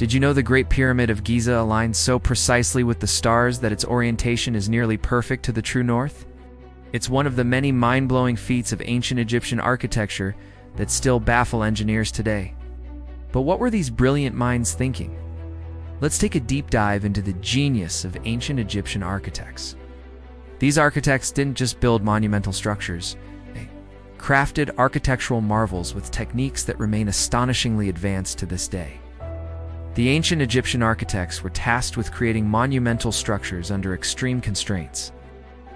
Did you know the Great Pyramid of Giza aligns so precisely with the stars that its orientation is nearly perfect to the true north? It's one of the many mind-blowing feats of ancient Egyptian architecture that still baffle engineers today. But what were these brilliant minds thinking? Let's take a deep dive into the genius of ancient Egyptian architects. These architects didn't just build monumental structures, they crafted architectural marvels with techniques that remain astonishingly advanced to this day. The ancient Egyptian architects were tasked with creating monumental structures under extreme constraints.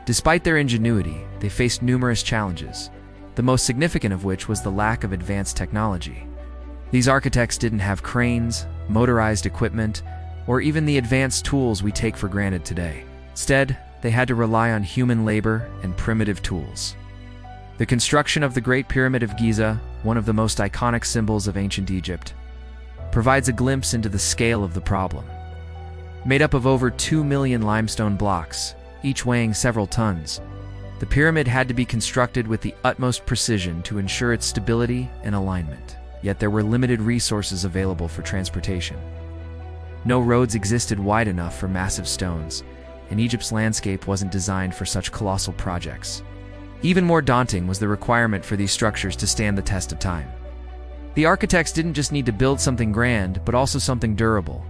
Despite their ingenuity, they faced numerous challenges, the most significant of which was the lack of advanced technology. These architects didn't have cranes, motorized equipment, or even the advanced tools we take for granted today. Instead, they had to rely on human labor and primitive tools. The construction of the Great Pyramid of Giza, one of the most iconic symbols of ancient Egypt, provides a glimpse into the scale of the problem. Made up of over 2 million limestone blocks, each weighing several tons, the pyramid had to be constructed with the utmost precision to ensure its stability and alignment. Yet there were limited resources available for transportation. No roads existed wide enough for massive stones, and Egypt's landscape wasn't designed for such colossal projects. Even more daunting was the requirement for these structures to stand the test of time. The architects didn't just need to build something grand, but also something durable.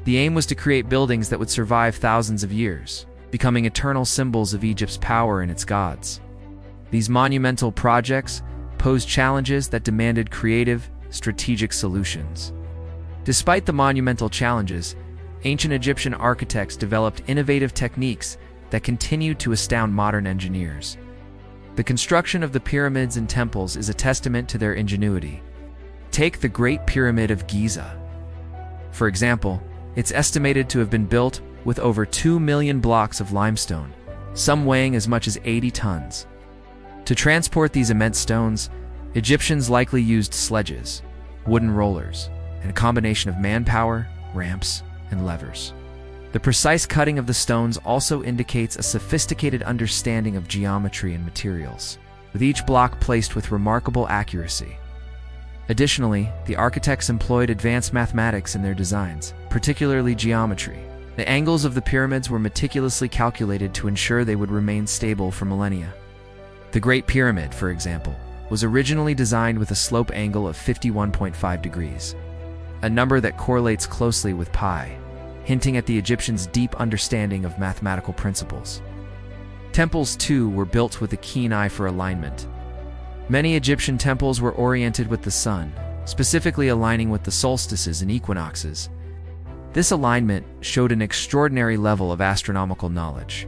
The aim was to create buildings that would survive thousands of years, becoming eternal symbols of Egypt's power and its gods. These monumental projects posed challenges that demanded creative, strategic solutions. Despite the monumental challenges, ancient Egyptian architects developed innovative techniques that continued to astound modern engineers. The construction of the pyramids and temples is a testament to their ingenuity. Take the Great Pyramid of Giza. For example, it's estimated to have been built with over 2 million blocks of limestone, some weighing as much as 80 tons. To transport these immense stones, Egyptians likely used sledges, wooden rollers, and a combination of manpower, ramps, and levers. The precise cutting of the stones also indicates a sophisticated understanding of geometry and materials, with each block placed with remarkable accuracy. Additionally, the architects employed advanced mathematics in their designs, particularly geometry. The angles of the pyramids were meticulously calculated to ensure they would remain stable for millennia. The Great Pyramid, for example, was originally designed with a slope angle of 51.5 degrees, a number that correlates closely with pi, hinting at the Egyptians' deep understanding of mathematical principles. Temples, too, were built with a keen eye for alignment. Many Egyptian temples were oriented with the sun, specifically aligning with the solstices and equinoxes. This alignment showed an extraordinary level of astronomical knowledge,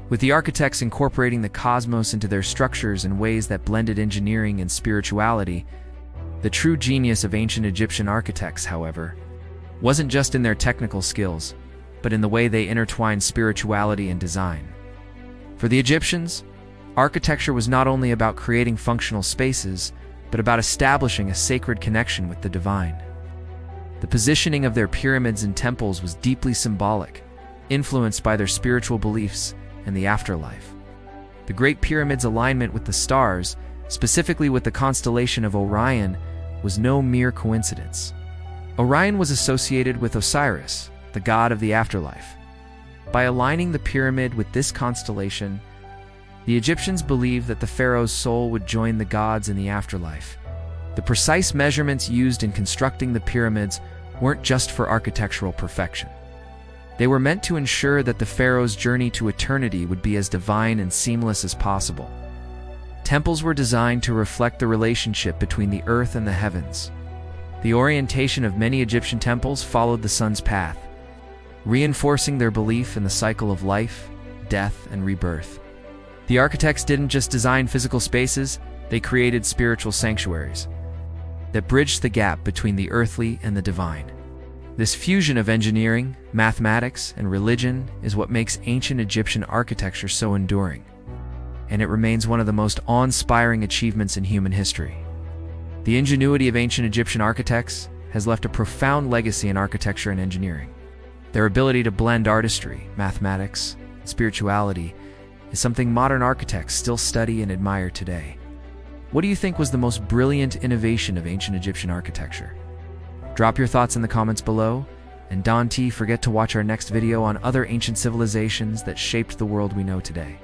with the architects incorporating the cosmos into their structures in ways that blended engineering and spirituality. The true genius of ancient Egyptian architects, however, wasn't just in their technical skills, but in the way they intertwined spirituality and design. For the Egyptians, architecture was not only about creating functional spaces, but about establishing a sacred connection with the divine. The positioning of their pyramids and temples was deeply symbolic, influenced by their spiritual beliefs and the afterlife. The Great Pyramid's alignment with the stars, specifically with the constellation of Orion, was no mere coincidence. Orion was associated with Osiris, the god of the afterlife. By aligning the pyramid with this constellation, the Egyptians believed that the pharaoh's soul would join the gods in the afterlife. The precise measurements used in constructing the pyramids weren't just for architectural perfection. They were meant to ensure that the pharaoh's journey to eternity would be as divine and seamless as possible. Temples were designed to reflect the relationship between the earth and the heavens. The orientation of many Egyptian temples followed the sun's path, reinforcing their belief in the cycle of life, death, and rebirth. The architects didn't just design physical spaces, they created spiritual sanctuaries that bridged the gap between the earthly and the divine. This fusion of engineering, mathematics, and religion is what makes ancient Egyptian architecture so enduring, and it remains one of the most awe-inspiring achievements in human history. The ingenuity of ancient Egyptian architects has left a profound legacy in architecture and engineering. Their ability to blend artistry, mathematics, and spirituality is something modern architects still study and admire today. What do you think was the most brilliant innovation of ancient Egyptian architecture? Drop your thoughts in the comments below, and don't forget to watch our next video on other ancient civilizations that shaped the world we know today.